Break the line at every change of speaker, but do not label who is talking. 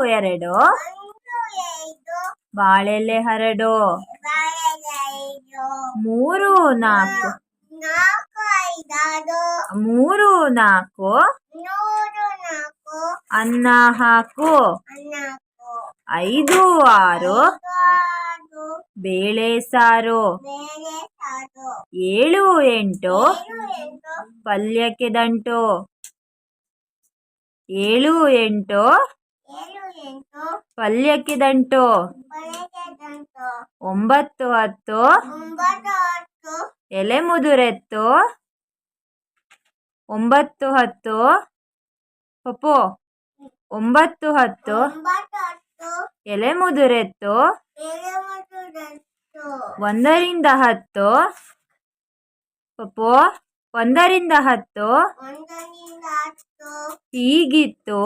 ಎರಡು ಬಾಳೆಲೆ ಹರಡು. ಮೂರು ನಾಲ್ಕು ಅನ್ನ ಹಾಕು. ಐದು ಆರು ಬೇಳೆ ಸಾರು. ಏಳು ಎಂಟು ಪಲ್ಯಕ್ಕೆ ದಂಟು. ಏಳು ಎಂಟು ಪಲ್ಯಕ್ಕೆ ದಂಟು. ಒಂಬತ್ತು ಹತ್ತು ಎಲೆ ಮುದುರೆತ್ತು. ಒಂಬತ್ತು ಹತ್ತು ಪಪ್ಪು. ಒಂಬತ್ತು ಹತ್ತು ಎಲೆ ಮುದುರೆತ್ತು. ಒಂದರಿಂದ ಹತ್ತು ಪಪ್ಪು. ಒಂದರಿಂದ ಹತ್ತು ಹೀಗಿತ್ತು.